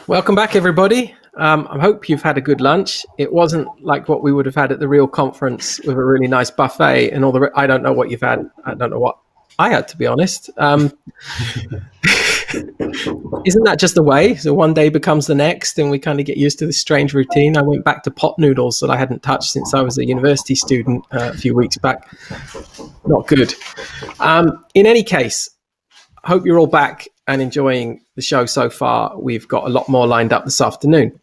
Welcome back, everybody. I hope you've had a good lunch. It wasn't like what we would have had at the real conference with a really nice buffet and all the. I don't know what you've had. I don't know what I had, to be honest. Isn't that just the way? So one day becomes the next, and we kind of get used to this strange routine. I went back to pot noodles that I hadn't touched since I was a university student a few weeks back. Not good. In any case, hope you're all back and enjoying the show so far. We've got a lot more lined up this afternoon.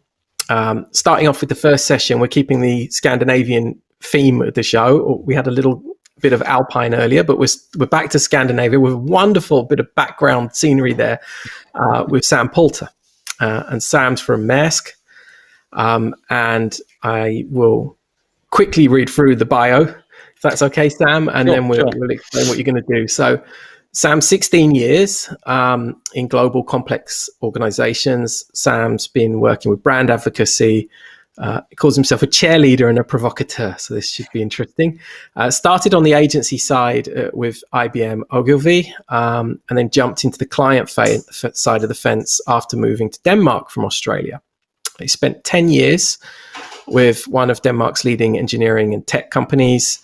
Starting off with the first session, we're keeping the Scandinavian theme of the show. We had a little bit of Alpine earlier, but we're back to Scandinavia with a wonderful bit of background scenery there with Sam Poulter. And Sam's from Maersk. And I will quickly read through the bio, if that's okay, Sam, and then we'll explain what you're going to do. So Sam's 16 years in global complex organizations. Sam's been working with brand advocacy. He calls himself a cheerleader and a provocateur, so this should be interesting. Started on the agency side with IBM Ogilvy, and then jumped into the client side of the fence after moving to Denmark from Australia. He spent 10 years with one of Denmark's leading engineering and tech companies,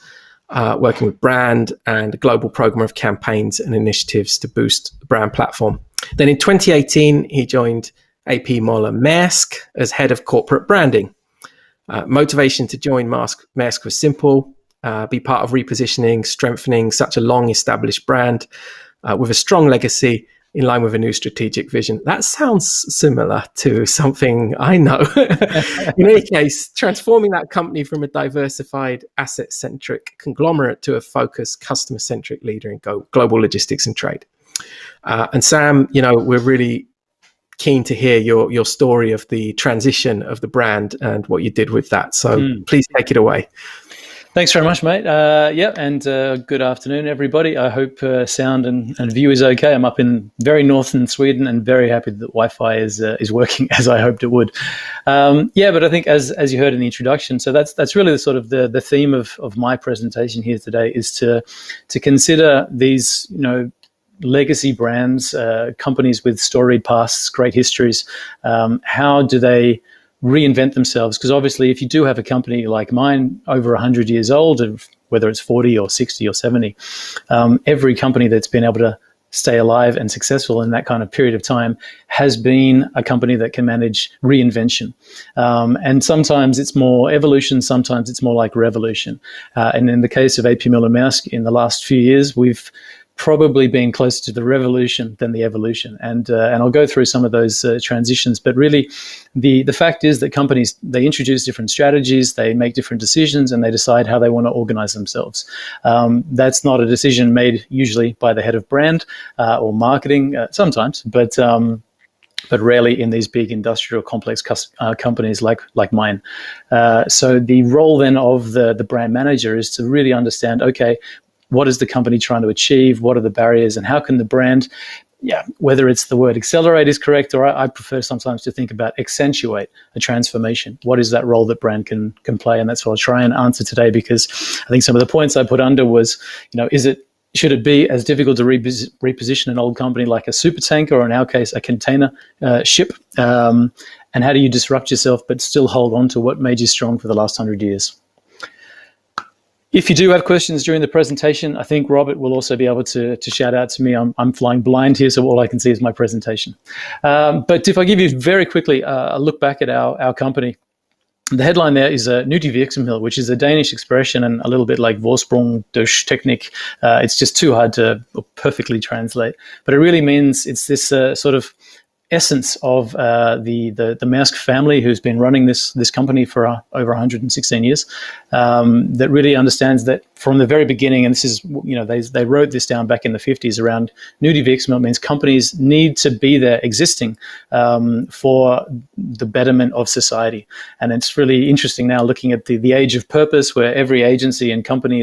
working with brand and a global program of campaigns and initiatives to boost the brand platform. Then in 2018, he joined AP Moller Maersk as head of corporate branding. Motivation to join Maersk was simple: be part of repositioning, strengthening such a long established brand with a strong legacy in line with a new strategic vision. That sounds similar to something I know. In any case, transforming that company from a diversified asset-centric conglomerate to a focused customer-centric leader in global logistics and trade. And Sam, we're really keen to hear your story of the transition of the brand and what you did with that. So please take it away. Thanks very much, mate. Good afternoon, everybody. I hope sound and view is okay. I'm up in very northern Sweden and very happy that Wi-Fi is working as I hoped it would. But I think as you heard in the introduction, so that's really the sort of the theme of my presentation here today is to consider these, legacy brands, companies with storied pasts, great histories. How do they reinvent themselves? Because obviously, if you do have a company like mine over 100 years old, whether it's 40 or 60 or 70, every company that's been able to stay alive and successful in that kind of period of time has been a company that can manage reinvention. And sometimes it's more evolution, sometimes it's more like revolution. And in the case of AP Møller Maersk, in the last few years, we've probably been closer to the revolution than the evolution. And I'll go through some of those transitions. But really, the fact is that companies, they introduce different strategies, they make different decisions, and they decide how they want to organize themselves. That's not a decision made usually by the head of brand or marketing, sometimes, but rarely in these big industrial complex companies like mine. So the role then of the brand manager is to really understand, okay, what is the company trying to achieve? What are the barriers? And how can the brand, whether it's the word accelerate is correct, or I prefer sometimes to think about accentuate a transformation. What is that role that brand can play? And that's what I'll try and answer today, because I think some of the points I put under was, should it be as difficult to reposition an old company like a supertanker, or in our case, a container ship? And how do you disrupt yourself but still hold on to what made you strong for the last 100 years? If you do have questions during the presentation, I think Robert will also be able to shout out to me. I'm flying blind here, so all I can see is my presentation. But if I give you very quickly a look back at our company, the headline there is Nyttig virksomhed, which is a Danish expression and a little bit like Vorsprung durch Technik. It's just too hard to perfectly translate. But it really means it's this sort of essence of the Maersk family, who's been running this company for over 116 years, that really understands that from the very beginning, and this is, they wrote this down back in the 50s around Nyttig virksomhed, means companies need to be there existing for the betterment of society. And it's really interesting now looking at the age of purpose, where every agency and company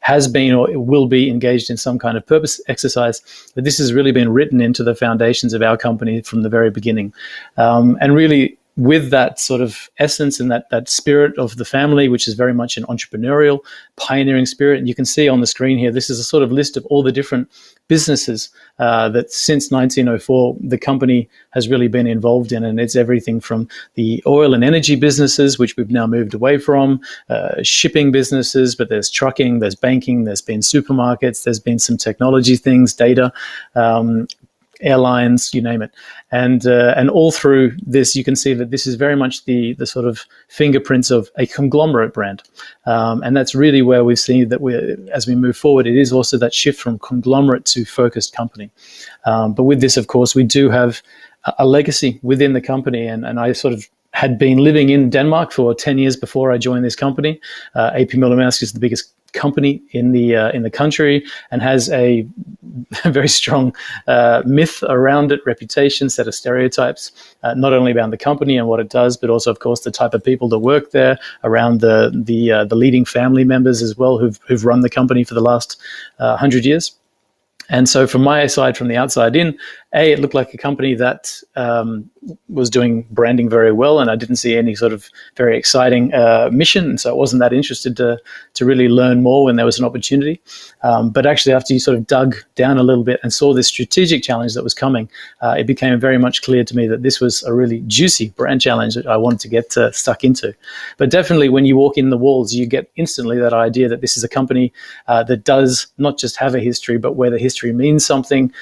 has been or will be engaged in some kind of purpose exercise. But this has really been written into the foundations of our company from the very beginning. And really, with that sort of essence and that spirit of the family, which is very much an entrepreneurial, pioneering spirit. And you can see on the screen here, this is a sort of list of all the different businesses that since 1904, the company has really been involved in. And it's everything from the oil and energy businesses, which we've now moved away from, shipping businesses, but there's trucking, there's banking, there's been supermarkets, there's been some technology things, data, airlines, you name it. And all through this, you can see that this is very much the sort of fingerprints of a conglomerate brand. And that's really where we've seen that as we move forward, it is also that shift from conglomerate to focused company. But with this, of course, we do have a legacy within the company. And I sort of had been living in Denmark for 10 years before I joined this company. AP Møller Maersk is the biggest company in the country and has a very strong myth around it, reputation, set of stereotypes, not only around the company and what it does, but also, of course, the type of people that work there, around the leading family members as well who've run the company for the last 100 years. And so from my side, from the outside in, it looked like a company that was doing branding very well, and I didn't see any sort of very exciting mission, and so I wasn't that interested to really learn more when there was an opportunity. But actually, after you sort of dug down a little bit and saw this strategic challenge that was coming, it became very much clear to me that this was a really juicy brand challenge that I wanted to get stuck into. But definitely, when you walk in the walls, you get instantly that idea that this is a company that does not just have a history, but where the history means something.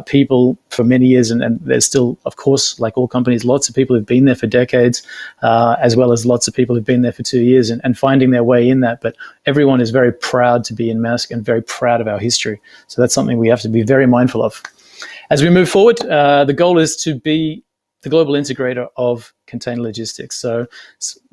People for many years, and there's still, of course, like all companies, lots of people who've been there for decades, as well as lots of people who've been there for 2 years and finding their way in that. But everyone is very proud to be in Maersk and very proud of our history. So that's something we have to be very mindful of. As we move forward, the goal is to be the global integrator of container logistics. So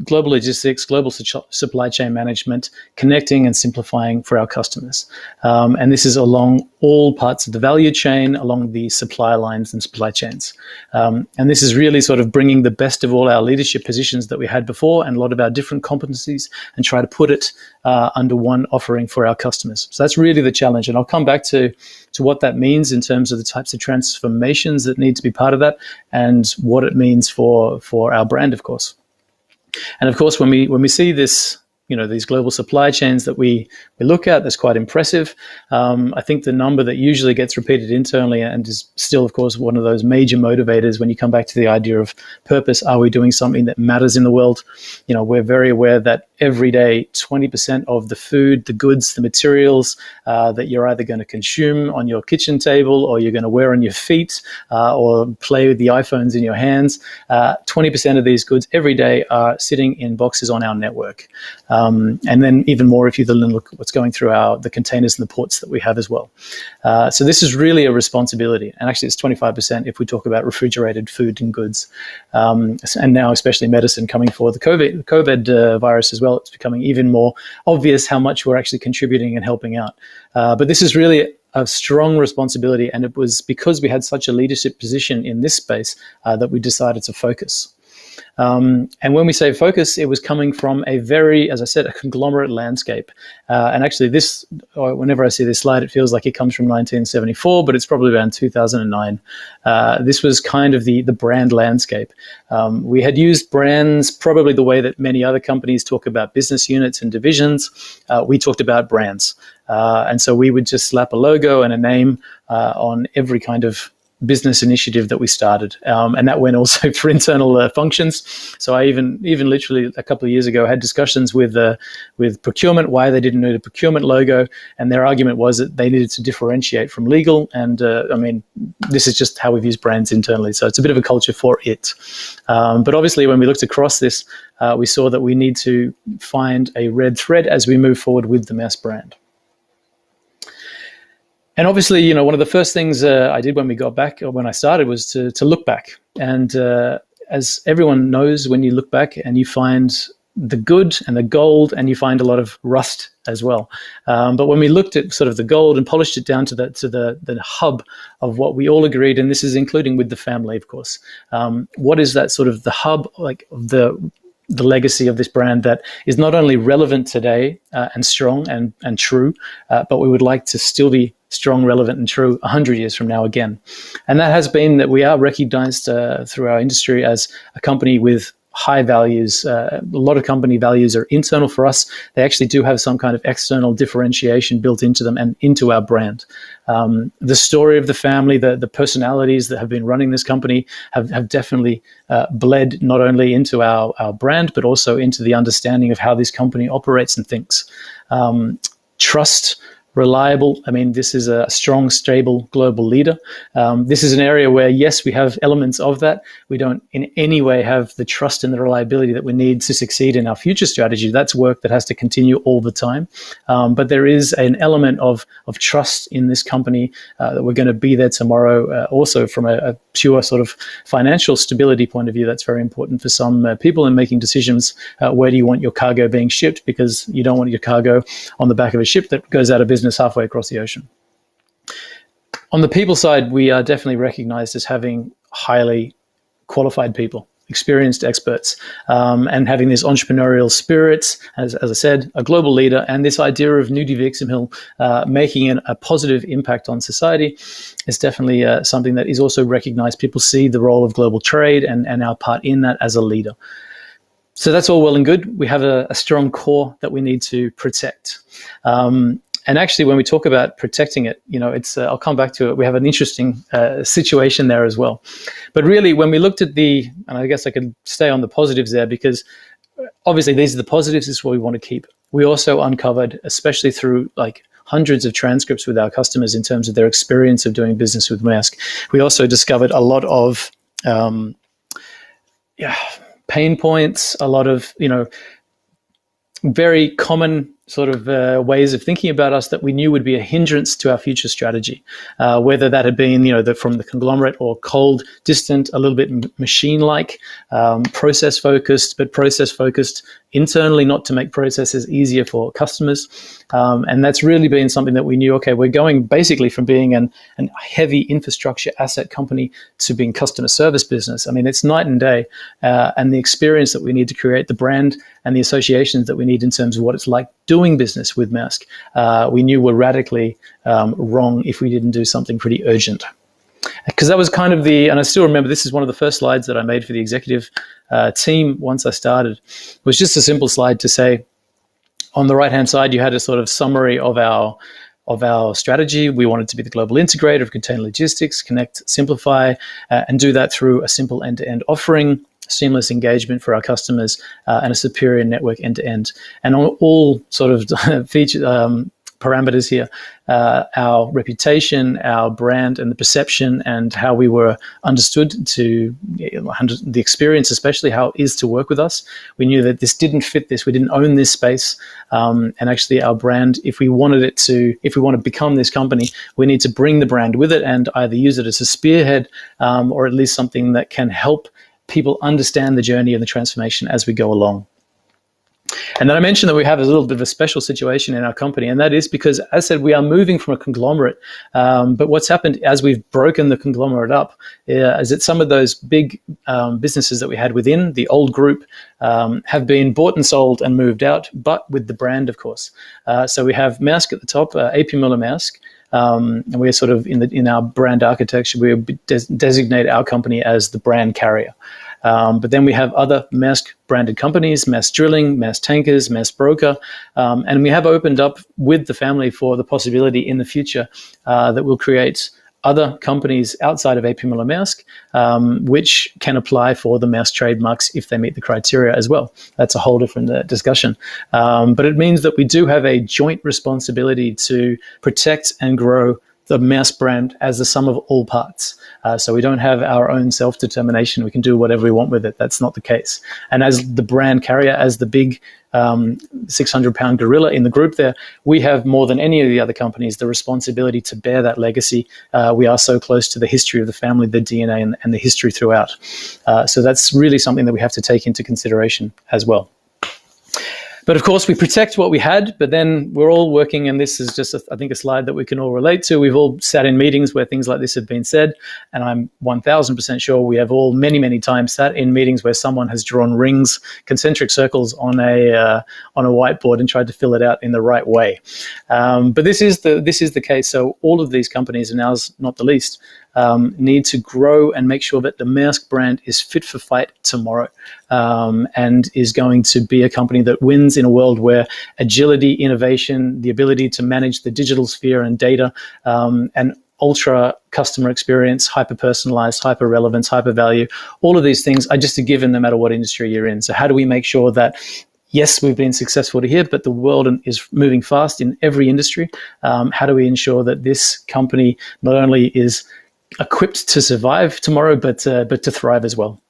global logistics, global supply chain management, connecting and simplifying for our customers. And this is along all parts of the value chain, along the supply lines and supply chains. And this is really sort of bringing the best of all our leadership positions that we had before and a lot of our different competencies and try to put it under one offering for our customers. So that's really the challenge. And I'll come back to what that means in terms of the types of transformations that need to be part of that and what it means for our brand, of course. And of course, when we see this, these global supply chains that we look at, that's quite impressive. I think the number that usually gets repeated internally and is still, of course, one of those major motivators when you come back to the idea of purpose. Are we doing something that matters in the world? We're very aware that every day, 20% of the food, the goods, the materials that you're either going to consume on your kitchen table or you're going to wear on your feet or play with the iPhones in your hands, 20% of these goods every day are sitting in boxes on our network. And then even more if you then look at what's going through the containers and the ports that we have as well. So this is really a responsibility. And actually it's 25% if we talk about refrigerated food and goods. And now especially medicine coming for the COVID virus as well. It's becoming even more obvious how much we're actually contributing and helping out. But this is really a strong responsibility. And it was because we had such a leadership position in this space that we decided to focus. And when we say focus, it was coming from a very, as I said, a conglomerate landscape. And actually whenever I see this slide, it feels like it comes from 1974, but it's probably around 2009. This was kind of the brand landscape. We had used brands probably the way that many other companies talk about business units and divisions. We talked about brands. And so we would just slap a logo and a name on every kind of business initiative that we started. And that went also for internal functions. So I even literally a couple of years ago had discussions with procurement, why they didn't need a procurement logo. And their argument was that they needed to differentiate from legal. And this is just how we've used brands internally. So it's a bit of a culture for it. But obviously when we looked across this, we saw that we need to find a red thread as we move forward with the Maersk brand. And obviously, one of the first things I did when we got back, or when I started, was to look back. And as everyone knows, when you look back and you find the good and the gold, and you find a lot of rust as well. But when we looked at sort of the gold and polished it down to the hub of what we all agreed, and this is including with the family, of course, what is that sort of the hub, like the legacy of this brand that is not only relevant today and strong and true, but we would like to still be strong, relevant, and true 100 years from now again. And that has been that we are recognized through our industry as a company with high values. A lot of company values are internal for us. They actually do have some kind of external differentiation built into them and into our brand. The story of the family, the personalities that have been running this company have definitely bled not only into our brand, but also into the understanding of how this company operates and thinks. Trust, reliable. I mean, this is a strong, stable global leader. This is an area where, yes, we have elements of that. We don't in any way have the trust and the reliability that we need to succeed in our future strategy. That's work that has to continue all the time. But there is an element of trust in this company that we're going to be there tomorrow. Also, from a pure sort of financial stability point of view, that's very important for some people in making decisions. Where do you want your cargo being shipped? Because you don't want your cargo on the back of a ship that goes out of business halfway across the ocean. On the people side, we are definitely recognized as having highly qualified people, experienced experts, and having this entrepreneurial spirit, as I said, a global leader, and this idea of Nudi Viximhill making a positive impact on society is definitely something that is also recognized. People see the role of global trade and our part in that as a leader. So that's all well and good. We have a strong core that we need to protect. And actually, when we talk about protecting it, it's I'll come back to it. We have an interesting situation there as well. But really, when we looked at and I guess I could stay on the positives there, because obviously these are the positives. This is what we want to keep. We also uncovered, especially through hundreds of transcripts with our customers in terms of their experience of doing business with Maersk. We also discovered a lot of pain points, a lot of very common sort of ways of thinking about us that we knew would be a hindrance to our future strategy, whether that had been, from the conglomerate or cold, distant, a little bit machine-like, process-focused, but process-focused internally, not to make processes easier for customers. And that's really been something that we knew, okay, we're going basically from being an heavy infrastructure asset company to being customer service business. I mean, it's night and day. And the experience that we need to create, the brand and the associations that we need in terms of what it's like doing business with Maersk, we knew were radically wrong if we didn't do something pretty urgent. Because that was kind of and I still remember this is one of the first slides that I made for the executive team once I started. It was just a simple slide to say, on the right-hand side, you had a sort of summary of our strategy. We wanted to be the global integrator of container logistics, connect, simplify, and do that through a simple end-to-end offering, seamless engagement for our customers, and a superior network end-to-end. And on all sort of feature parameters here, our reputation, our brand, and the perception, and how we were understood to the experience, especially how it is to work with us. We knew that this didn't fit this. We didn't own this space. And actually our brand, if we want to become this company, we need to bring the brand with it and either use it as a spearhead or at least something that can help people understand the journey and the transformation as we go along. And then I mentioned that we have a little bit of a special situation in our company, and that is because, as I said, we are moving from a conglomerate. But what's happened as we've broken the conglomerate up is that some of those big businesses that we had within the old group have been bought and sold and moved out, but with the brand, of course. So we have Maersk at the top, AP Møller Maersk. And we're sort of in our brand architecture, we designate our company as the brand carrier. But then we have other Maersk branded companies, Maersk Drilling, Maersk Tankers, Maersk Broker, and we have opened up with the family for the possibility in the future that we'll create other companies outside of AP Møller Maersk, which can apply for the Maersk trademarks if they meet the criteria as well. That's a whole different discussion. But it means that we do have a joint responsibility to protect and grow the Maersk brand as the sum of all parts. So we don't have our own self-determination. We can do whatever we want with it. That's not the case. And as the brand carrier, as the big 600-pound gorilla in the group there, we have more than any of the other companies the responsibility to bear that legacy. We are so close to the history of the family, the DNA, and the history throughout. So that's really something that we have to take into consideration as well. But of course, we protect what we had, but then we're all working, and this is just, I think, a slide that we can all relate to. We've all sat in meetings where things like this have been said, and I'm 1000% sure we have all many, many times sat in meetings where someone has drawn rings, concentric circles on a whiteboard and tried to fill it out in the right way. But this is the case. So all of these companies, and ours not the least, need to grow and make sure that the Maersk brand is fit for fight tomorrow, and is going to be a company that wins in a world where agility, innovation, the ability to manage the digital sphere and data, and ultra customer experience, hyper-personalized, hyper-relevance, hyper-value, all of these things are just a given no matter what industry you're in. So how do we make sure that, yes, we've been successful to here, but the world is moving fast in every industry? How do we ensure that this company not only is equipped to survive tomorrow, but to thrive as well?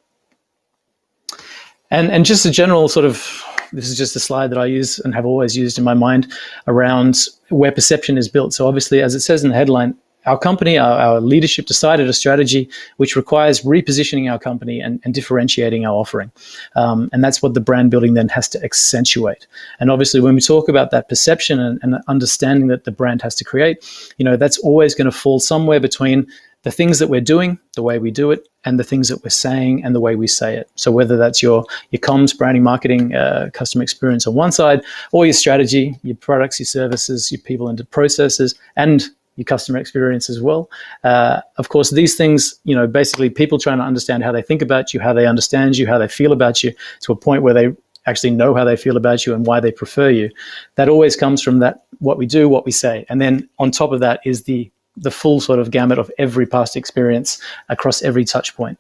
And just a general sort of, this is just a slide that I use and have always used in my mind around where perception is built. So obviously, as it says in the headline, our company, our leadership decided a strategy which requires repositioning our company and differentiating our offering. And that's what the brand building then has to accentuate. And obviously, when we talk about that perception and understanding that the brand has to create, that's always going to fall somewhere between the things that we're doing, the way we do it, and the things that we're saying and the way we say it. So whether that's your comms, branding, marketing, customer experience on one side, or your strategy, your products, your services, your people and processes, and your customer experience as well. Of course, these things, basically people trying to understand how they think about you, how they understand you, how they feel about you, to a point where they actually know how they feel about you and why they prefer you. That always comes from that, what we do, what we say. And then on top of that is the full sort of gamut of every past experience across every touch point.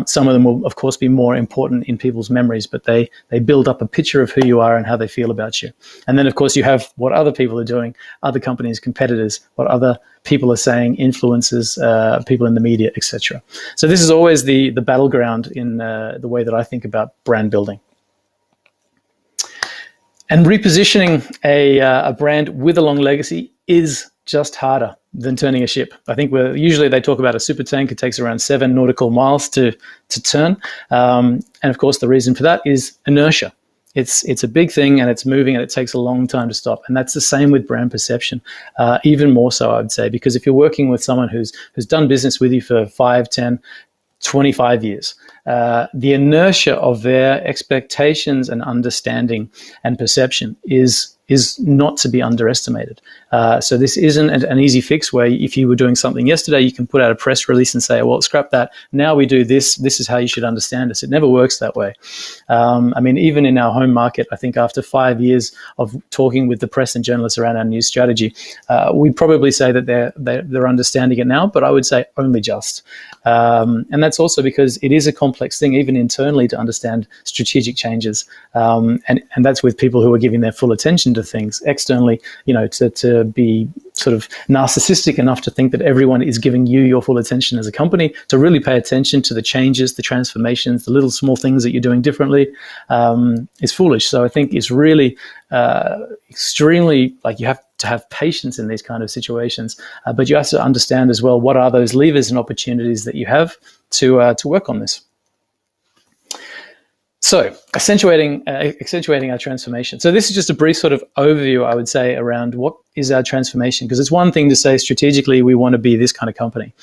Some of them will, of course, be more important in people's memories, but they build up a picture of who you are and how they feel about you. And then, of course, you have what other people are doing, other companies, competitors, what other people are saying, influencers, people in the media, etc. So this is always the battleground in the way that I think about brand building. And repositioning a brand with a long legacy is just harder than turning a ship. I think usually they talk about a super tank. It takes around 7 nautical miles to turn. And of course, the reason for that is inertia. It's a big thing and it's moving and it takes a long time to stop. And that's the same with brand perception, even more so, I would say, because if you're working with someone who's done business with you for 5, 10, 25 years, the inertia of their expectations and understanding and perception is not to be underestimated. So this isn't an easy fix where if you were doing something yesterday, you can put out a press release and say, well, scrap that. Now we do this. This is how you should understand us. It never works that way. Even in our home market, I think after 5 years of talking with the press and journalists around our new strategy, we'd probably say that they're understanding it now, but I would say only just. And that's also because it is a complex thing, even internally, to understand strategic changes. And that's with people who are giving their full attention to things. Externally, to be sort of narcissistic enough to think that everyone is giving you your full attention as a company, to really pay attention to the changes, the transformations, the little small things that you're doing differently, is foolish. So I think it's really extremely, you have to have patience in these kind of situations, but you have to understand as well what are those levers and opportunities that you have to work on this. So accentuating our transformation. So this is just a brief sort of overview, I would say, around what is our transformation, because it's one thing to say strategically we want to be this kind of company,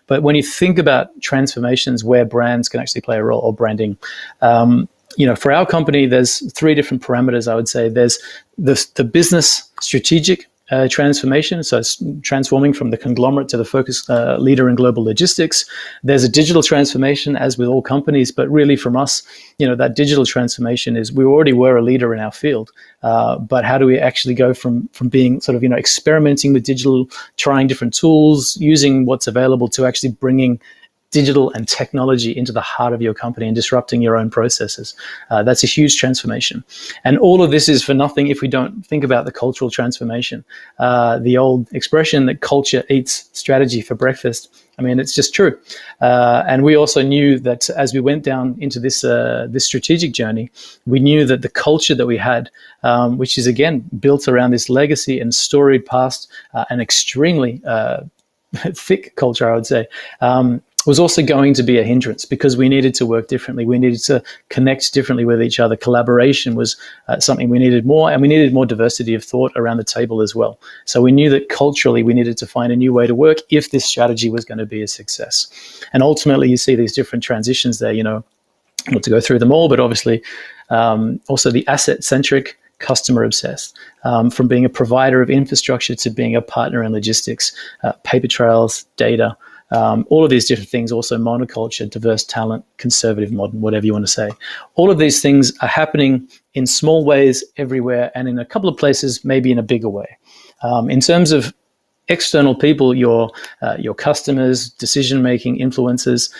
but when you think about transformations where brands can actually play a role, or branding, for our company, there's 3 different parameters, I would say. There's the business strategic transformation, so it's transforming from the conglomerate to the focused leader in global logistics. There's a digital transformation, as with all companies, but really from us, that digital transformation is we already were a leader in our field, but how do we actually go from being sort of experimenting with digital, trying different tools, using what's available, to actually bringing digital and technology into the heart of your company and disrupting your own processes. That's a huge transformation. And all of this is for nothing if we don't think about the cultural transformation. The old expression that culture eats strategy for breakfast, it's just true. And we also knew that as we went down into this strategic journey, we knew that the culture that we had, which is again built around this legacy and storied past, an extremely thick culture, I would say, was also going to be a hindrance because we needed to work differently. We needed to connect differently with each other. Collaboration was something we needed more, and we needed more diversity of thought around the table as well. So we knew that culturally we needed to find a new way to work if this strategy was going to be a success. And ultimately, you see these different transitions there, not to go through them all, but obviously also the asset-centric, customer-obsessed, from being a provider of infrastructure to being a partner in logistics, paper trails, data, all of these different things, also monoculture, diverse talent, conservative, modern, whatever you want to say. All of these things are happening in small ways everywhere, and in a couple of places, maybe in a bigger way. In terms of external people, your customers, decision-making influencers,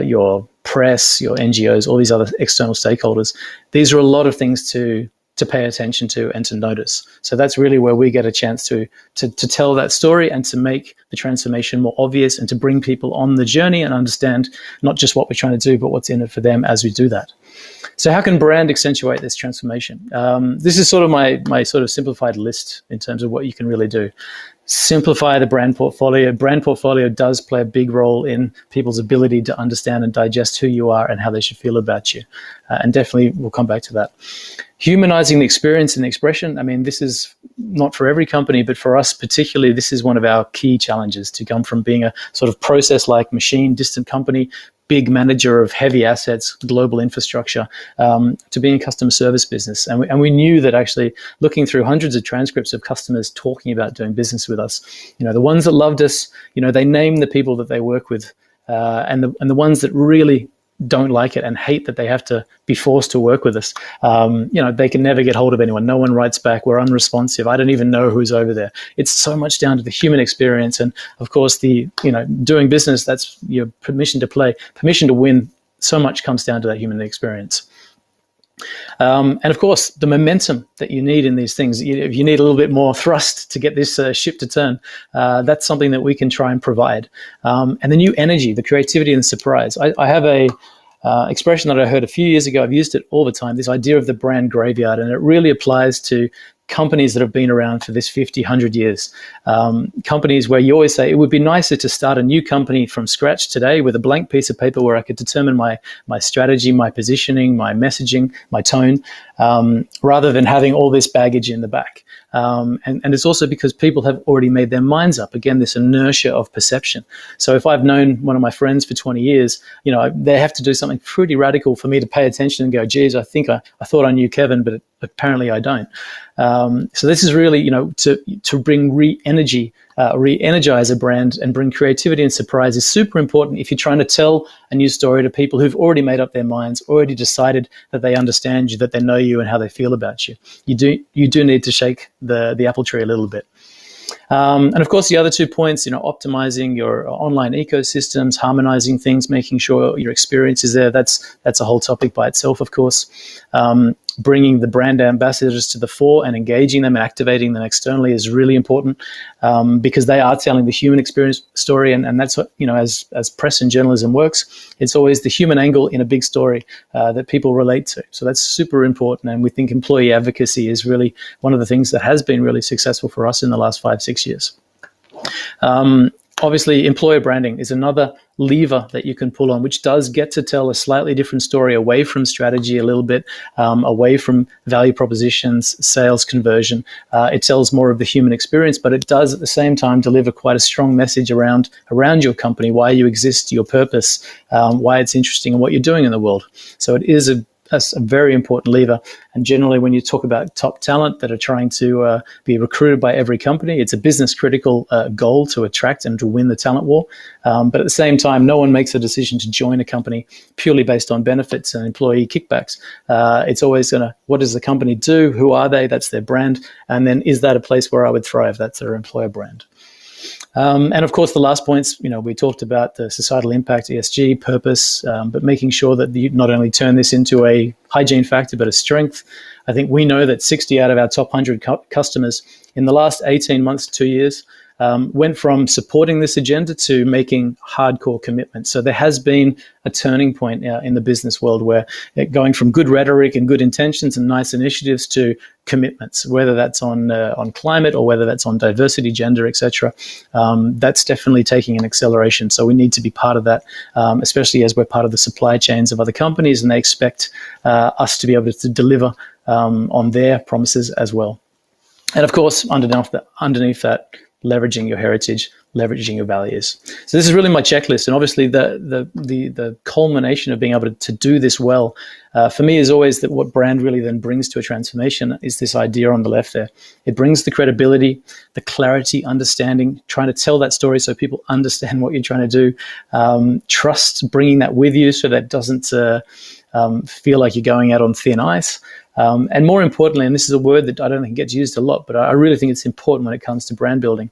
your press, your NGOs, all these other external stakeholders, these are a lot of things to pay attention to and to notice. So that's really where we get a chance to tell that story and to make the transformation more obvious and to bring people on the journey and understand not just what we're trying to do, but what's in it for them as we do that. So how can brand accentuate this transformation? This is sort of my sort of simplified list in terms of what you can really do. Simplify the brand portfolio. Brand portfolio does play a big role in people's ability to understand and digest who you are and how they should feel about you. And definitely we'll come back to that. Humanizing the experience and the expression. I mean, this is not for every company, but for us particularly, this is one of our key challenges, to come from being a sort of process-like machine, distant company, big manager of heavy assets, global infrastructure, to being a customer service business. And we knew that actually looking through hundreds of transcripts of customers talking about doing business with us, the ones that loved us, they name the people that they work with, and the ones that really don't like it and hate that they have to be forced to work with us. They can never get hold of anyone. No one writes back. We're unresponsive. I don't even know who's over there. It's so much down to the human experience. And of course, doing business, that's your permission to play, permission to win. So much comes down to that human experience. And of course, the momentum that you need in these things, if you need a little bit more thrust to get this ship to turn, that's something that we can try and provide. And the new energy, the creativity and the surprise. I have a expression that I heard a few years ago. I've used it all the time, this idea of the brand graveyard, and it really applies to companies that have been around for this 50, 100 years. Companies where you always say it would be nicer to start a new company from scratch today with a blank piece of paper where I could determine my strategy, my positioning, my messaging, my tone, rather than having all this baggage in the back. And it's also because people have already made their minds up. Again, this inertia of perception. So if I've known one of my friends for 20 years, they have to do something pretty radical for me to pay attention and go, geez, I thought I knew Kevin, but apparently I don't. So this is really, to bring re-energize a brand and bring creativity and surprise is super important if you're trying to tell a new story to people who've already made up their minds, already decided that they understand you, that they know you and how they feel about you. You do need to shake the apple tree a little bit. And of course, the other 2 points, optimizing your online ecosystems, harmonizing things, making sure your experience is there. That's a whole topic by itself, of course. Bringing the brand ambassadors to the fore and engaging them and activating them externally is really important, because they are telling the human experience story. And that's what, as press and journalism works, it's always the human angle in a big story that people relate to. So that's super important. And we think employee advocacy is really one of the things that has been really successful for us in the last 5-6 years. Obviously, employer branding is another lever that you can pull on, which does get to tell a slightly different story away from strategy a little bit, away from value propositions, sales conversion. It tells more of the human experience, but it does at the same time deliver quite a strong message around your company, why you exist, your purpose, why it's interesting and what you're doing in the world. So it is that's a very important lever. And generally, when you talk about top talent that are trying to be recruited by every company, it's a business critical goal to attract and to win the talent war. But at the same time, no one makes a decision to join a company purely based on benefits and employee kickbacks. It's always what does the company do? Who are they? That's their brand. And then, is that a place where I would thrive? That's their employer brand. And of course, the last points, we talked about the societal impact, ESG, purpose, but making sure that you not only turn this into a hygiene factor, but a strength. I think we know that 60 out of our top 100 customers in the last 18 months, 2 years, went from supporting this agenda to making hardcore commitments. So there has been a turning point in the business world where going from good rhetoric and good intentions and nice initiatives to commitments, whether that's on climate or whether that's on diversity, gender, etc. That's definitely taking an acceleration. So we need to be part of that, especially as we're part of the supply chains of other companies, and they expect us to be able to deliver on their promises as well. And of course, underneath that, leveraging your heritage, leveraging your values. So this is really my checklist, and obviously the culmination of being able to do this well, for me, is always that what brand really then brings to a transformation is this idea on the left there. It brings the credibility, the clarity, understanding, trying to tell that story so people understand what you're trying to do. Trust, bringing that with you so that it doesn't feel like you're going out on thin ice. And more importantly, and this is a word that I don't think gets used a lot, but I really think it's important when it comes to brand building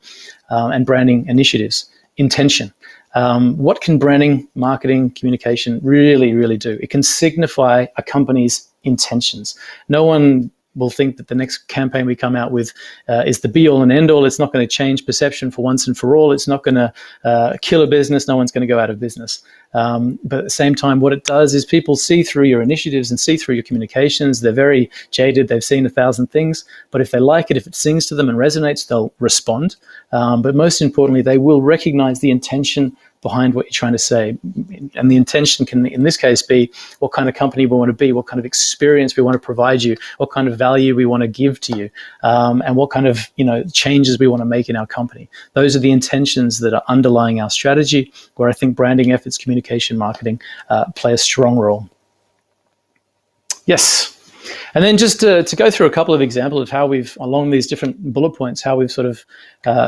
and branding initiatives, intention. What can branding, marketing, communication really, really do? It can signify a company's intentions. No one will think that the next campaign we come out with is the be-all and end-all. It's not going to change perception for once and for all. It's not going to kill a business. No one's going to go out of business. But at the same time, what it does is people see through your initiatives and see through your communications. They're very jaded. They've seen 1,000 things. But if they like it, if it sings to them and resonates, they'll respond. But most importantly, they will recognize the intention behind what you're trying to say. And the intention can, in this case, be what kind of company we want to be, what kind of experience we want to provide you, what kind of value we want to give to you, and what kind of changes we want to make in our company. Those are the intentions that are underlying our strategy, where I think branding efforts, communication, marketing play a strong role. Yes. And then just to go through a couple of examples of how we've, along these different bullet points, how we've sort of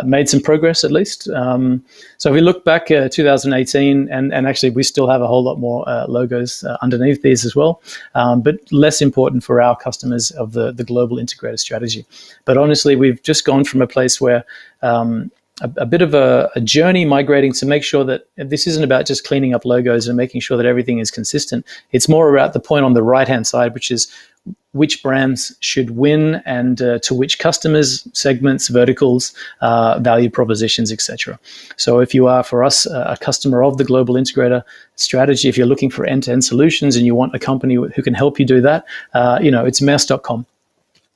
made some progress at least. So if we look back 2018, and actually we still have a whole lot more logos underneath these as well, but less important for our customers of the global integrated strategy. But honestly, we've just gone from a place where a bit of a journey migrating to make sure that this isn't about just cleaning up logos and making sure that everything is consistent. It's more about the point on the right-hand side, which is which brands should win and to which customers, segments, verticals, value propositions, etc. So if you are, for us, a customer of the global integrator strategy, if you're looking for end-to-end solutions and you want a company who can help you do that, it's Maersk.com.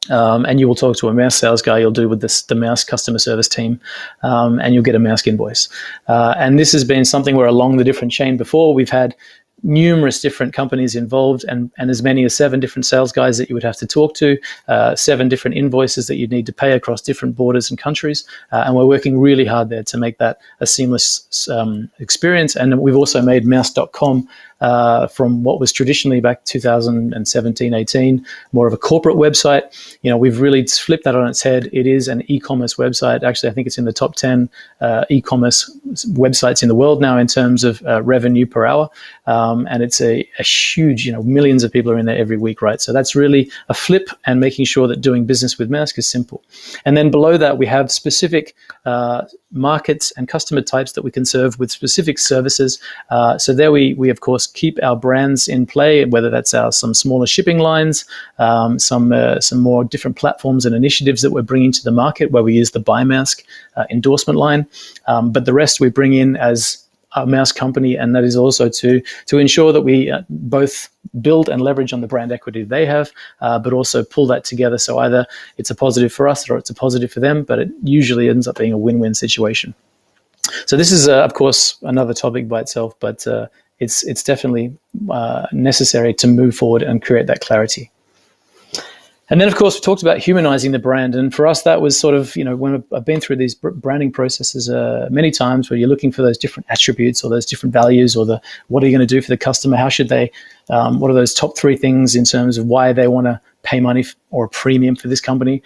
And you will talk to a Maersk sales guy. You'll do with the Maersk customer service team, and you'll get a Maersk invoice. And this has been something where along the different chain before, we've had numerous different companies involved and as many as 7 different sales guys that you would have to talk to, 7 different invoices that you'd need to pay across different borders and countries. And we're working really hard there to make that a seamless experience. And we've also made Maersk.com from what was traditionally back 2017, 18, more of a corporate website. We've really flipped that on its head. It is an e-commerce website. Actually, I think it's in the top 10 e-commerce websites in the world now in terms of revenue per hour. And it's a huge, millions of people are in there every week, right? So that's really a flip and making sure that doing business with Maersk is simple. And then below that, we have specific markets and customer types that we can serve with specific services. So there we of course keep our brands in play, whether that's some smaller shipping lines, some more different platforms and initiatives that we're bringing to the market where we use the Buy Maersk endorsement line. But the rest we bring in as a Maersk company, and that is also to ensure that we both build and leverage on the brand equity they have, but also pull that together. So either it's a positive for us or it's a positive for them, but it usually ends up being a win-win situation. So this is, of course, another topic by itself, but it's definitely necessary to move forward and create that clarity. And then, of course, we talked about humanizing the brand. And for us, that was sort of, when I've been through these branding processes many times where you're looking for those different attributes or those different values or what are you going to do for the customer? How should they, what are those top 3 things in terms of why they want to pay money or a premium for this company?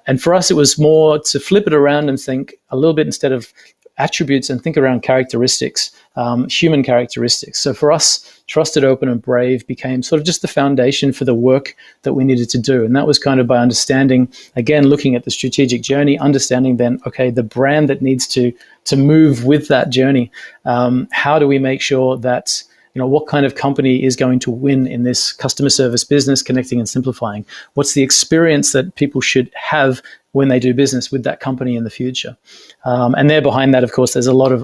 And for us, it was more to flip it around and think a little bit instead of attributes and think around characteristics, human characteristics. So for us, trusted, open, and brave became sort of just the foundation for the work that we needed to do. And that was kind of by understanding, again, looking at the strategic journey, understanding then, okay, the brand that needs to move with that journey. How do we make sure that, what kind of company is going to win in this customer service business, connecting and simplifying? What's the experience that people should have when they do business with that company in the future. And there behind that, of course, there's a lot of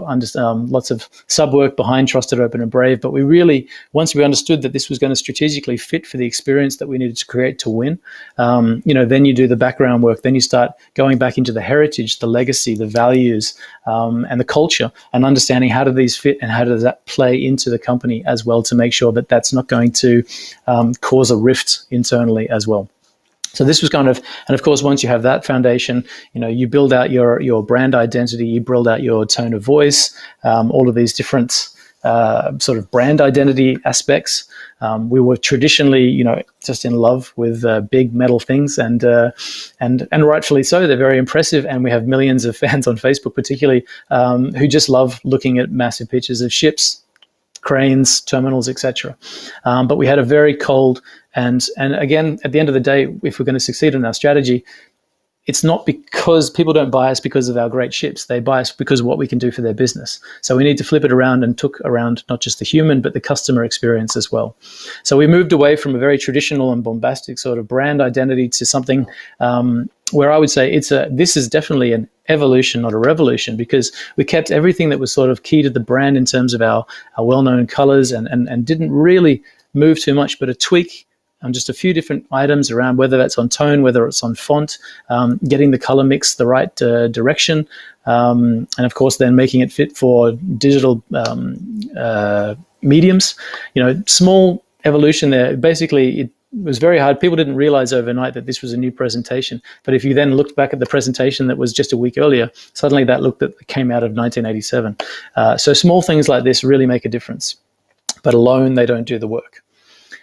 lots of sub work behind Trusted, Open, and Brave. But we really, once we understood that this was going to strategically fit for the experience that we needed to create to win, then you do the background work. Then you start going back into the heritage, the legacy, the values, and the culture, and understanding how do these fit and how does that play into the company as well, to make sure that that's not going to cause a rift internally as well. So this was kind of, and of course, once you have that foundation, you build out your brand identity, you build out your tone of voice, all of these different sort of brand identity aspects. We were traditionally, just in love with big metal things, and rightfully so. They're very impressive, and we have millions of fans on Facebook, particularly, who just love looking at massive pictures of ships, cranes, terminals, etc. But we had a very cold, and again, at the end of the day, if we're going to succeed in our strategy, it's not because people don't buy us because of our great ships. They buy us because of what we can do for their business. So we need to flip it around and took around not just the human, but the customer experience as well. So we moved away from a very traditional and bombastic sort of brand identity to something where I would say this is definitely an evolution, not a revolution, because we kept everything that was sort of key to the brand in terms of our well-known colors and didn't really move too much, but a tweak on just a few different items around, whether that's on tone, whether it's on font, getting the color mix the right direction, and of course then making it fit for digital mediums. Small evolution there. Basically, it was very hard. People didn't realize overnight that this was a new presentation. But if you then looked back at the presentation that was just a week earlier, suddenly that look that came out of 1987. So small things like this really make a difference. But alone, they don't do the work.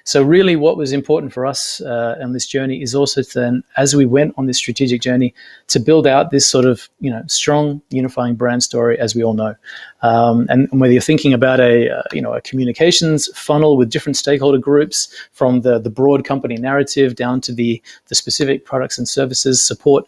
So really what was important for us on this journey is also then, as we went on this strategic journey, to build out this sort of, strong unifying brand story, as we all know. And whether you're thinking about a communications funnel with different stakeholder groups, from the broad company narrative down to the specific products and services, support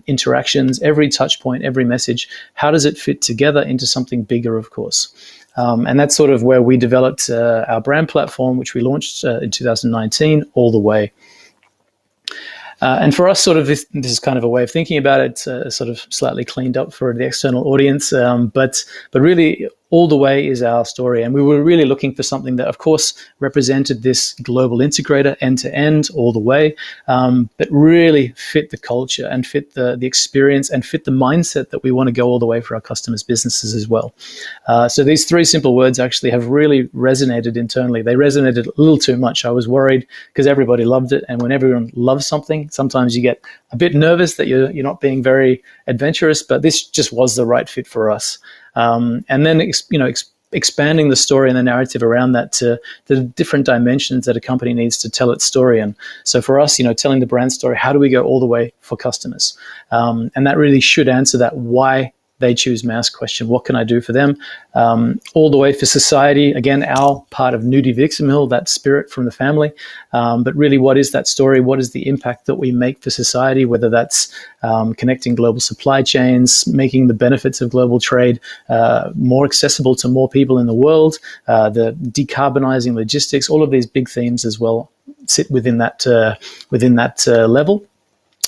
interactions, every touch point, every message, how does it fit together into something bigger, of course? And that's sort of where we developed our brand platform, which we launched in 2019, All the Way. And for us, sort of this is kind of a way of thinking about it, sort of slightly cleaned up for the external audience, but really All the Way is our story. And we were really looking for something that, of course, represented this global integrator end to end, all the way, but really fit the culture and fit the experience and fit the mindset that we want to go all the way for our customers' businesses as well. So these three simple words actually have really resonated internally. They resonated a little too much. I was worried because everybody loved it. And when everyone loves something, sometimes you get a bit nervous that you're not being very adventurous, but this just was the right fit for us. And then, expanding the story and the narrative around that to the different dimensions that a company needs to tell its story. And so for us, telling the brand story, how do we go all the way for customers? And that really should answer that why they choose Maersk question. What can I do for them? All the way for society. Again, our part of Nudie Vixenhill, that spirit from the family. But really, what is that story? What is the impact that we make for society? Whether that's connecting global supply chains, making the benefits of global trade more accessible to more people in the world, the decarbonizing logistics, all of these big themes as well sit within that level.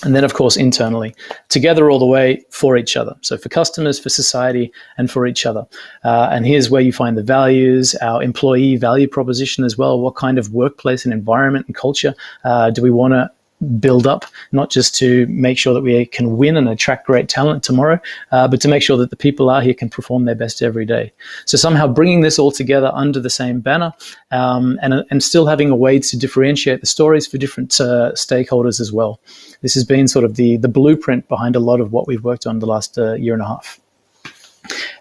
And then, of course, internally, together all the way for each other. So for customers, for society, and for each other. And here's where you find the values, our employee value proposition as well. What kind of workplace and environment and culture do we want to build up, not just to make sure that we can win and attract great talent tomorrow, but to make sure that the people out here can perform their best every day. So somehow bringing this all together under the same banner, and still having a way to differentiate the stories for different stakeholders as well. This has been sort of the blueprint behind a lot of what we've worked on the last year and a half.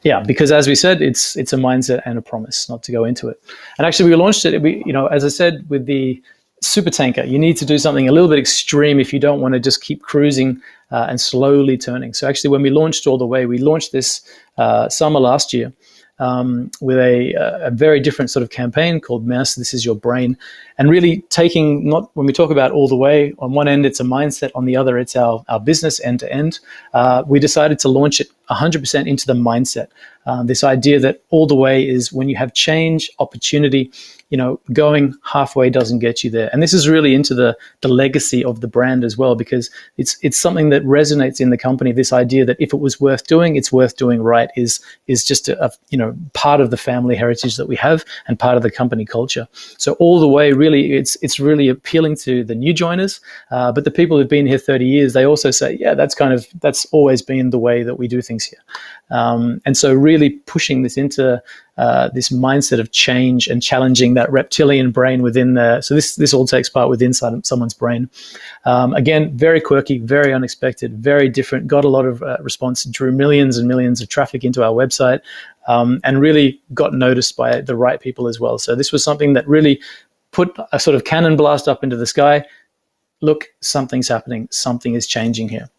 Yeah, because as we said, it's a mindset and a promise, not to go into it. And actually, we launched it. As I said, with the super tanker, you need to do something a little bit extreme if you don't want to just keep cruising and slowly turning. So actually, when we launched All the Way, we launched this summer last year with a very different sort of campaign called Maersk, This Is Your Brain, and really taking, not when we talk about All the Way, on one end it's a mindset, on the other it's our business end to end. We decided to launch it 100% into the mindset. This idea that all the way is when you have change, opportunity, going halfway doesn't get you there. And this is really into the legacy of the brand as well, because it's something that resonates in the company. This idea that if it was worth doing, it's worth doing right is just a part of the family heritage that we have and part of the company culture. So all the way, really, it's really appealing to the new joiners, but the people who've been here 30 years, they also say, yeah, that's always been the way that we do things here. And so really pushing this into this mindset of change and challenging that reptilian brain within there. So this all takes part within someone's brain. Again, very quirky, very unexpected, very different, got a lot of response, drew millions and millions of traffic into our website, and really got noticed by the right people as well. So this was something that really put a sort of cannon blast up into the sky. Look, something's happening. Something is changing here.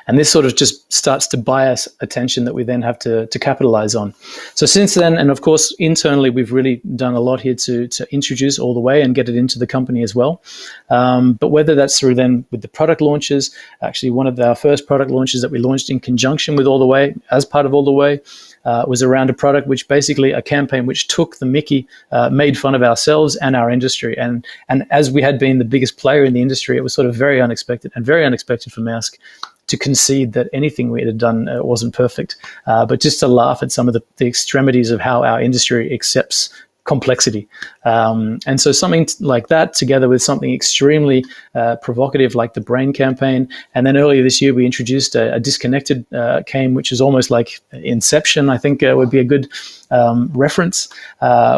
And this sort of just starts to buy us attention that we then have to capitalize on. So since then, and of course, internally, we've really done a lot here to introduce All the Way and get it into the company as well. But whether that's through then with the product launches, actually one of our first product launches that we launched in conjunction with All the Way, as part of All the Way, was around a product which basically a campaign which took the mickey, made fun of ourselves and our industry. And as we had been the biggest player in the industry, it was sort of very unexpected for Maersk to concede that anything we had done wasn't perfect, but just to laugh at some of the extremities of how our industry accepts complexity. And so something like that, together with something extremely provocative like the Brain campaign. And then earlier this year, we introduced a disconnected came, which is almost like Inception, I think would be a good reference,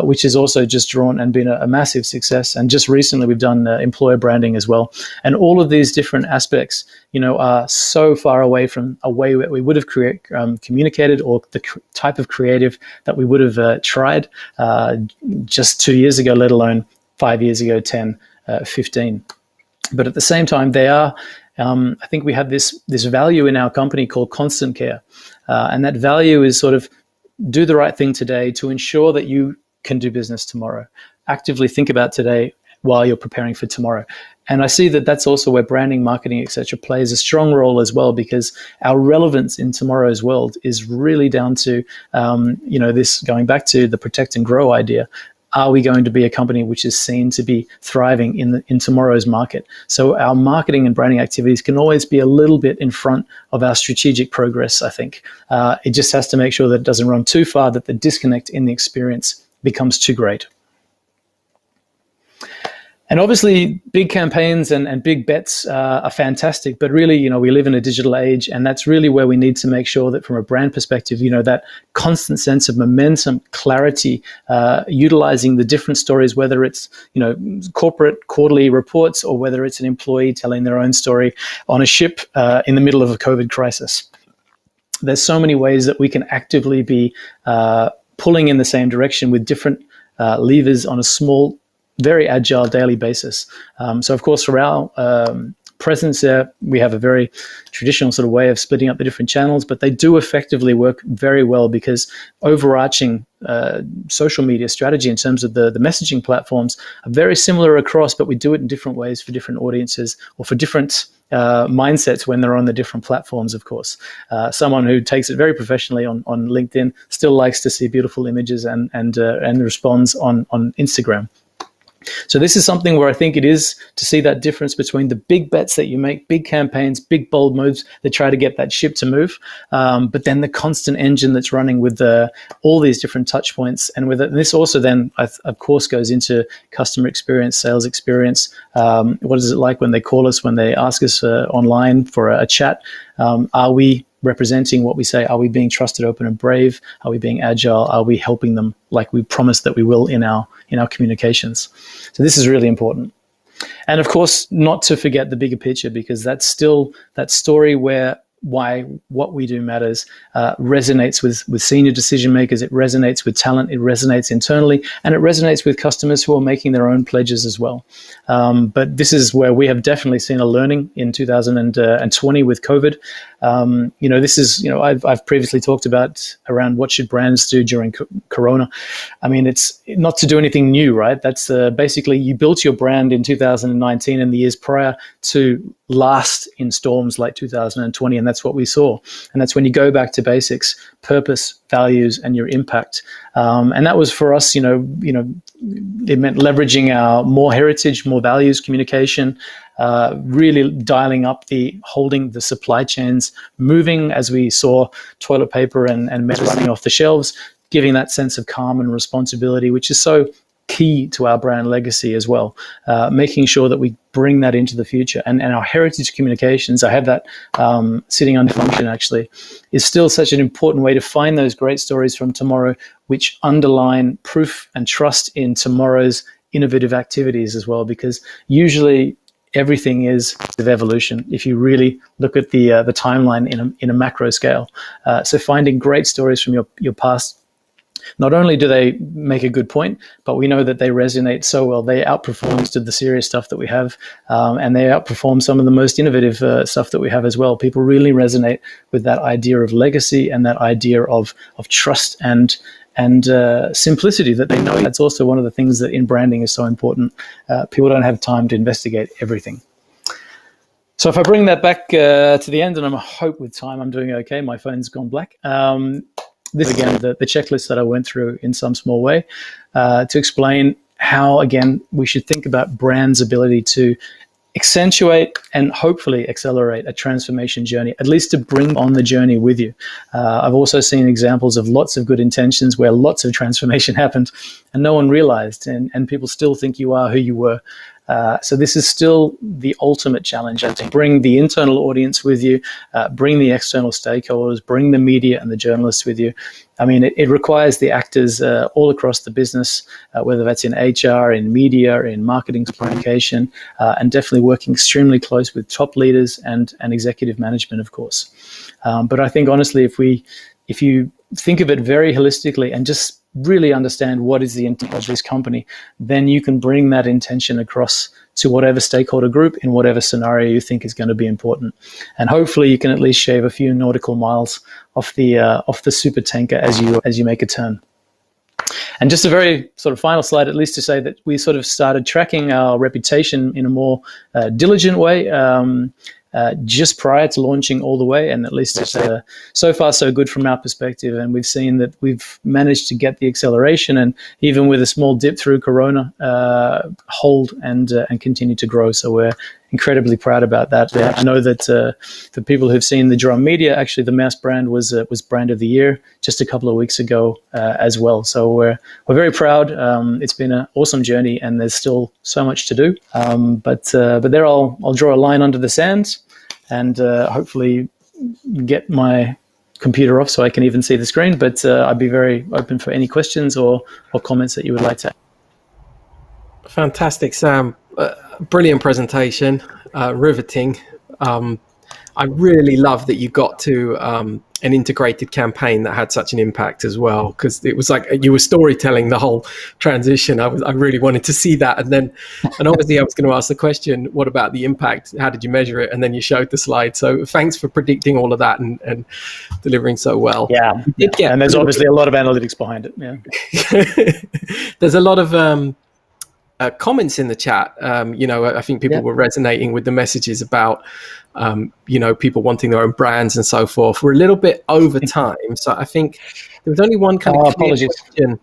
which is also just drawn and been a massive success. And just recently, we've done employer branding as well. And all of these different aspects, are so far away from a way that we would have communicated, or the type of creative that we would have tried just 2 years ago, let alone 5 years ago, 10, 15. But at the same time, they are, I think we have this value in our company called constant care. And that value is sort of do the right thing today to ensure that you can do business tomorrow. Actively think about today while you're preparing for tomorrow. And I see that that's also where branding, marketing, etc. plays a strong role as well, because our relevance in tomorrow's world is really down to, this going back to the protect and grow idea. Are we going to be a company which is seen to be thriving in tomorrow's market? So our marketing and branding activities can always be a little bit in front of our strategic progress, I think. It just has to make sure that it doesn't run too far, that the disconnect in the experience becomes too great. And obviously, big campaigns and big bets are fantastic, but really, we live in a digital age, and that's really where we need to make sure that from a brand perspective, that constant sense of momentum, clarity, utilizing the different stories, whether it's, corporate quarterly reports or whether it's an employee telling their own story on a ship in the middle of a COVID crisis. There's so many ways that we can actively be pulling in the same direction with different levers on a small, very agile daily basis. So of course, for our presence there, we have a very traditional sort of way of splitting up the different channels, but they do effectively work very well, because overarching social media strategy in terms of the messaging platforms are very similar across, but we do it in different ways for different audiences or for different mindsets when they're on the different platforms, of course. Someone who takes it very professionally on LinkedIn still likes to see beautiful images and responds on Instagram. So this is something where I think it is to see that difference between the big bets that you make, big campaigns, big bold moves that try to get that ship to move, but then the constant engine that's running with all these different touch points. And with it, and this also then, of course, goes into customer experience, sales experience. What is it like when they call us, when they ask us online for a chat? Are we representing what we say? Are we being trusted, open, and brave? Are we being agile? Are we helping them like we promised that we will in our communications? So this is really important. And of course, not to forget the bigger picture, because that's still that story why what we do matters, resonates with senior decision makers. It resonates with talent. It resonates internally, and it resonates with customers who are making their own pledges as well. But this is where we have definitely seen a learning in 2020 with COVID. This is, I've previously talked about around what should brands do during Corona. I mean, it's not to do anything new, right? That's basically you built your brand in 2019 and the years prior to last in storms like 2020, and that's what we saw. And that's when you go back to basics: purpose, values, and your impact. And that was for us, it meant leveraging our more heritage, more values communication, really dialing up holding the supply chains moving as we saw toilet paper and medicine off the shelves, giving that sense of calm and responsibility, which is so key to our brand legacy as well, making sure that we bring that into the future. And our heritage communications, I have that sitting under function actually, is still such an important way to find those great stories from tomorrow, which underline proof and trust in tomorrow's innovative activities as well, because usually everything is of evolution if you really look at the timeline in a macro scale. So finding great stories from your past, not only do they make a good point, but we know that they resonate so well. They outperform most of the serious stuff that we have, and they outperform some of the most innovative stuff that we have as well. People really resonate with that idea of legacy and that idea of trust and simplicity that they know. That's also one of the things that in branding is so important. People don't have time to investigate everything. So if I bring that back to the end, and I hope with time I'm doing okay. My phone's gone black. This again, the checklist that I went through in some small way to explain how, again, we should think about brand's ability to accentuate and hopefully accelerate a transformation journey, at least to bring on the journey with you. I've also seen examples of lots of good intentions where lots of transformation happened and no one realized, and people still think you are who you were. So this is still the ultimate challenge, to bring the internal audience with you, bring the external stakeholders, bring the media and the journalists with you. I mean, it requires the actors all across the business, whether that's in HR, in media, in marketing, communication, and definitely working extremely close with top leaders and executive management, of course. But I think, honestly, if you think of it very holistically and just really understand what is the intent of this company, then you can bring that intention across to whatever stakeholder group in whatever scenario you think is going to be important. And hopefully you can at least shave a few nautical miles off the super tanker as you make a turn. And just a very sort of final slide, at least to say that we sort of started tracking our reputation in a more diligent way just prior to launching all the way, and at least it's so far so good from our perspective. And we've seen that we've managed to get the acceleration, and even with a small dip through Corona, hold and continue to grow. So we're incredibly proud about that. I know that for people who've seen the drum media, actually the Maersk brand was brand of the year just a couple of weeks ago as well. So we're very proud. It's been an awesome journey, and there's still so much to do. But there I'll draw a line under the sand, and hopefully get my computer off so I can even see the screen. But I'd be very open for any questions or comments that you would like to. Fantastic, Sam. Brilliant presentation, riveting. I really love that you got to an integrated campaign that had such an impact as well, because it was like you were storytelling the whole transition. I really wanted to see that, and obviously I was going to ask the question, what about the impact? How did you measure it? And then you showed the slide. So thanks for predicting all of that and delivering so well. Yeah. And there's obviously a lot of analytics behind it. Yeah. There's a lot of comments in the chat. I think people were resonating with the messages about, people wanting their own brands and so forth. We're a little bit over time, so I think there was only one kind of clear question.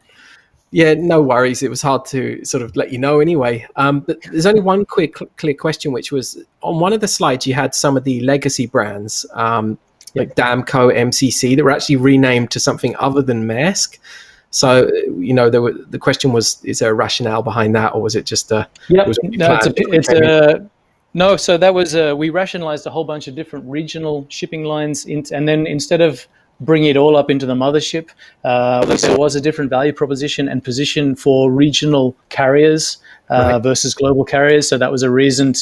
Yeah, no worries. It was hard to sort of let you know anyway. But there's only one clear question, which was on one of the slides you had some of the legacy brands, like Damco, MCC, that were actually renamed to something other than Maersk. So, the question was, is there a rationale behind that, or was it just a... No, so that was, we rationalized a whole bunch of different regional shipping lines, and then instead of bringing it all up into the mothership, there was a different value proposition and position for regional carriers versus global carriers. So that was a reason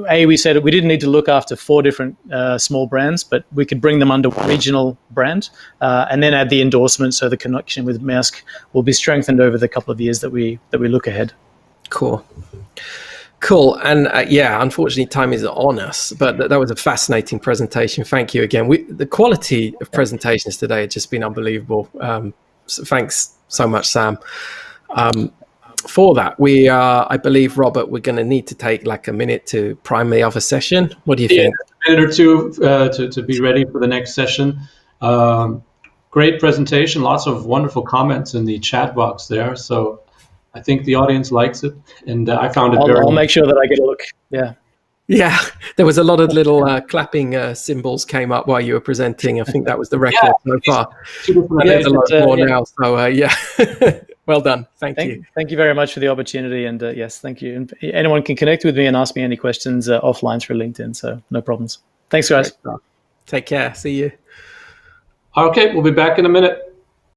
we said we didn't need to look after 4 different small brands, but we could bring them under one regional brand, and then add the endorsement, so the connection with Maersk will be strengthened over the couple of years that we look ahead. Cool. And unfortunately time is on us, but that was a fascinating presentation. Thank you again. The quality of presentations today has just been unbelievable. So thanks so much, Sam. for that, we are, I believe, Robert, we're going to need to take like a minute to prime the other session. What do you think? A minute or two to be ready for the next session. Great presentation, lots of wonderful comments in the chat box there. So I think the audience likes it, and I found it I'll make sure that I get a look. Yeah. Yeah, there was a lot of little clapping symbols came up while you were presenting. I think that was the record so far. There's a lot more now. So yeah, well done. Thank you. Thank you very much for the opportunity. And yes, thank you. And anyone can connect with me and ask me any questions offline through LinkedIn. So no problems. Thanks, guys. Take care. See you. Okay, we'll be back in a minute.